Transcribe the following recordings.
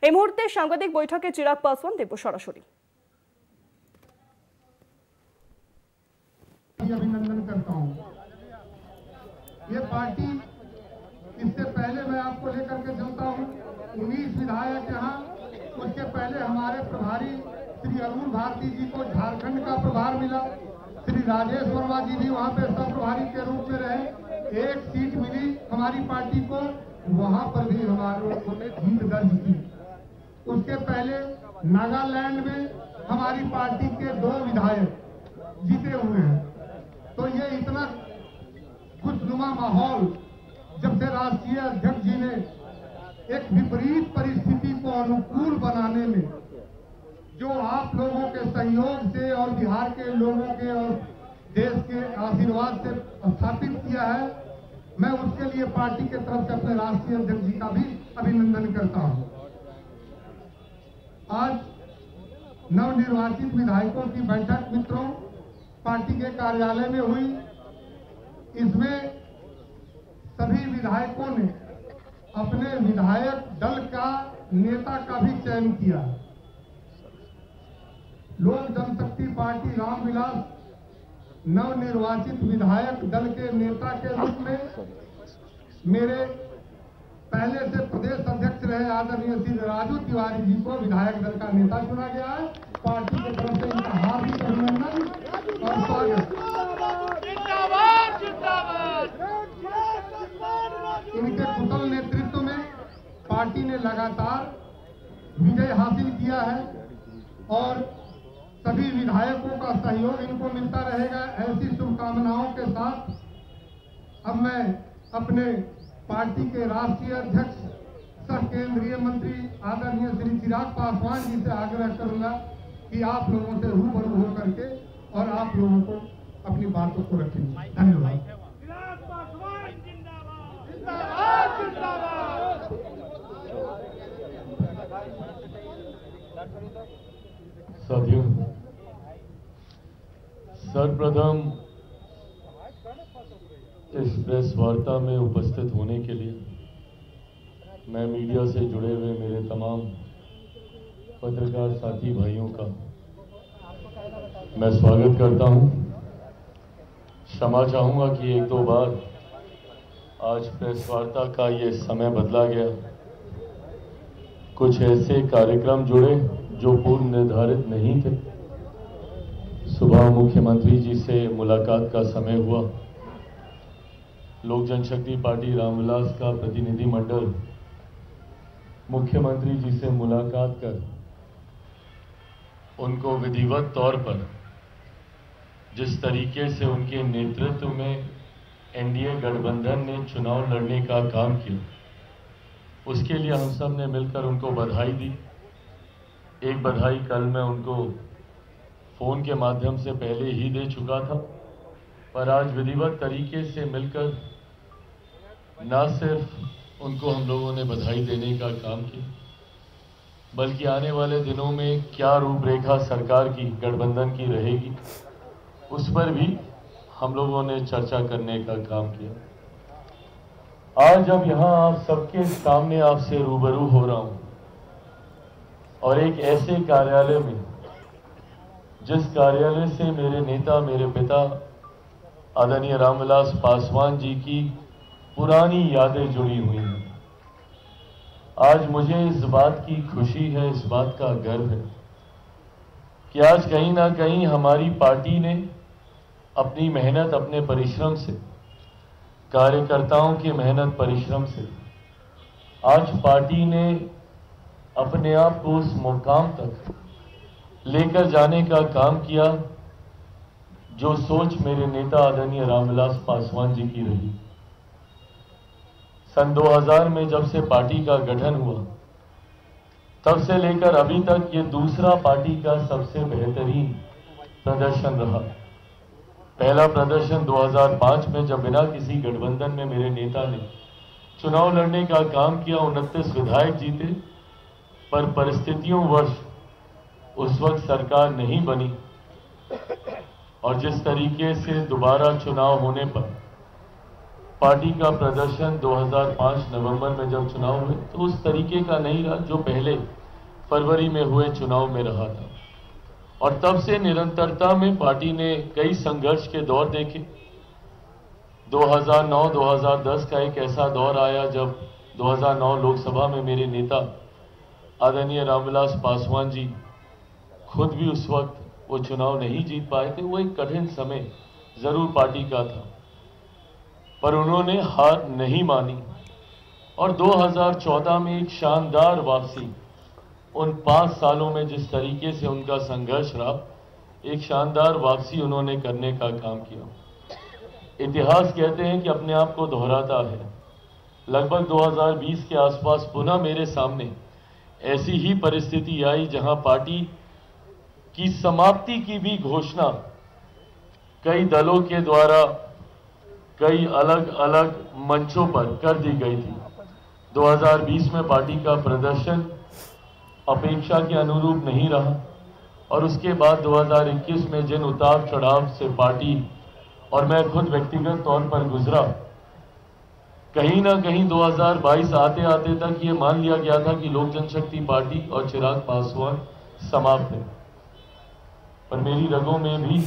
এই মুহূর্তে সাংবাদিক বৈঠকে চিরাগ পাসওয়ান দেব সরাসরি। अभिनंदन करता हूं। ये पार्टी इससे पहले मैं आपको लेकर के चलता हूं। 19 विधायक यहाँ, उसके पहले हमारे प्रभारी श्री अरुण भारती जी को झारखंड का प्रभार मिला, श्री राजेश वर्मा जी भी वहाँ पे सब प्रभारी के रूप में रहे। एक सीट मिली हमारी पार्टी को, वहाँ पर भी हमारे लोगों ने जीत दर्ज की। उसके पहले नागालैंड में हमारी पार्टी के 2 विधायक जीते हुए हैं। तो ये इतना खुशनुमा माहौल जब से राष्ट्रीय अध्यक्ष जी ने एक विपरीत परिस्थिति को अनुकूल बनाने में जो आप लोगों के सहयोग से और बिहार के लोगों के और देश के आशीर्वाद से स्थापित किया है, मैं उसके लिए पार्टी के तरफ से अपने राष्ट्रीय अध्यक्ष जी का भी अभिनंदन करता हूं। आज नवनिर्वाचित विधायकों की बैठक मित्रों पार्टी के कार्यालय में हुई। इसमें सभी विधायकों ने अपने विधायक दल का नेता का भी चयन किया। लोक जनशक्ति पार्टी रामविलास नवनिर्वाचित विधायक दल के नेता के रूप में मेरे पहले से प्रदेश अध्यक्ष रहे आदरणीय श्री राजू तिवारी जी को विधायक दल का नेता चुना गया है। पार्टी की तरफ से इनका हार्दिक अभिनंदन और स्वागत। इनके कुशल नेतृत्व में पार्टी ने लगातार विजय हासिल किया है और सभी विधायकों का सहयोग इनको मिलता रहेगा। ऐसी शुभकामनाओं के साथ अब मैं अपने पार्टी के राष्ट्रीय अध्यक्ष सह केंद्रीय मंत्री आदरणीय श्री चिराग पासवान जी से आग्रह करूंगा कि आप लोगों से रूबरू होकर के और आप लोगों को अपनी बातों को रखेंगे। धन्यवाद। साथियों, सर्वप्रथम इस प्रेस वार्ता में उपस्थित होने के लिए मैं मीडिया से जुड़े हुए मेरे तमाम पत्रकार साथी भाइयों का मैं स्वागत करता हूं। क्षमा चाहूंगा कि 1-2 बार आज प्रेस वार्ता का ये समय बदला गया। कुछ ऐसे कार्यक्रम जुड़े जो पूर्व निर्धारित नहीं थे। सुबह मुख्यमंत्री जी से मुलाकात का समय हुआ। लोक जनशक्ति पार्टी रामविलास का प्रतिनिधि मंडल मुख्यमंत्री जी से मुलाकात कर उनको विधिवत तौर पर जिस तरीके से उनके नेतृत्व में एनडीए गठबंधन ने चुनाव लड़ने का काम किया, उसके लिए हम सब ने मिलकर उनको बधाई दी। एक बधाई कल मैं उनको फोन के माध्यम से पहले ही दे चुका था, पर आज विधिवत तरीके से मिलकर न सिर्फ उनको हम लोगों ने बधाई देने का काम किया, बल्कि आने वाले दिनों में क्या रूपरेखा सरकार की गठबंधन की रहेगी उस पर भी हम लोगों ने चर्चा करने का काम किया। आज जब यहाँ आप सबके सामने आपसे रूबरू हो रहा हूं और एक ऐसे कार्यालय में जिस कार्यालय से मेरे नेता मेरे पिता आदरणीय रामविलास पासवान जी की पुरानी यादें जुड़ी हुई हैं, आज मुझे इस बात की खुशी है, इस बात का गर्व है कि आज कहीं ना कहीं हमारी पार्टी ने अपनी मेहनत, अपने परिश्रम से, कार्यकर्ताओं के मेहनत परिश्रम से आज पार्टी ने अपने आप को उस मुकाम तक लेकर जाने का काम किया जो सोच मेरे नेता आदरणीय रामविलास पासवान जी की रही। सन 2000 में जब से पार्टी का गठन हुआ तब से लेकर अभी तक ये दूसरा पार्टी का सबसे बेहतरीन प्रदर्शन रहा। पहला प्रदर्शन 2005 में जब बिना किसी गठबंधन में मेरे नेता ने चुनाव लड़ने का काम किया, 29 विधायक जीते, पर परिस्थितियों वर्ष उस वक्त सरकार नहीं बनी और जिस तरीके से दोबारा चुनाव होने पर पार्टी का प्रदर्शन 2005 नवंबर में जब चुनाव हुए तो उस तरीके का नहीं रहा जो पहले फरवरी में हुए चुनाव में रहा था। और तब से निरंतरता में पार्टी ने कई संघर्ष के दौर देखे। 2009-2010 का एक ऐसा दौर आया जब 2009 लोकसभा में मेरे नेता आदरणीय रामविलास पासवान जी खुद भी उस वक्त वो चुनाव नहीं जीत पाए थे। वो एक कठिन समय जरूर पार्टी का था, पर उन्होंने हार नहीं मानी और 2014 में एक शानदार वापसी, उन 5 सालों में जिस तरीके से उनका संघर्ष रहा, एक शानदार वापसी उन्होंने करने का काम किया। इतिहास कहते हैं कि अपने आप को दोहराता है। लगभग 2020 के आसपास पुनः मेरे सामने ऐसी ही परिस्थिति आई जहां पार्टी की समाप्ति की भी घोषणा कई दलों के द्वारा कई अलग अलग मंचों पर कर दी गई थी। 2020 में पार्टी का प्रदर्शन अपेक्षा के अनुरूप नहीं रहा और उसके बाद 2021 में जिन उतार चढ़ाव से पार्टी और मैं खुद व्यक्तिगत तौर पर गुजरा, कहीं ना कहीं 2022 आते आते तक ये मान लिया गया था कि लोक जनशक्ति पार्टी और चिराग पासवान समाप्त है। पर मेरी रगों में भी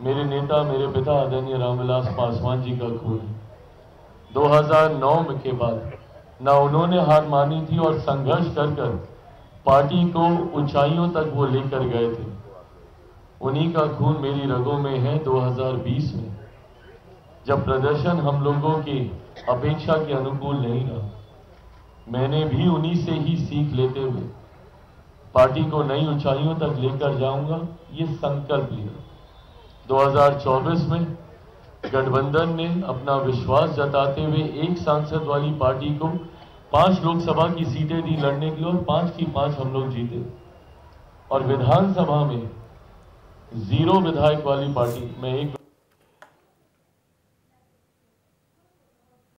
मेरे नेता, मेरे पिता आदरणीय रामविलास पासवान जी का खून है। 2009 के बाद ना उन्होंने हार मानी थी और संघर्ष कर पार्टी को ऊंचाइयों तक वो लेकर गए थे। उन्हीं का खून मेरी रगों में है। 2020 में जब प्रदर्शन हम लोगों की अपेक्षा के अनुकूल नहीं रहा, मैंने भी उन्हीं से ही सीख लेते हुए पार्टी को नई ऊंचाइयों तक लेकर जाऊंगा, ये संकल्प लिया। 2024 में गठबंधन ने अपना विश्वास जताते हुए एक सांसद वाली पार्टी को 5 लोकसभा की सीटें दी लड़ने के लिए और 5 की 5 हम लोग जीते। और विधानसभा में 0 विधायक वाली पार्टी में एक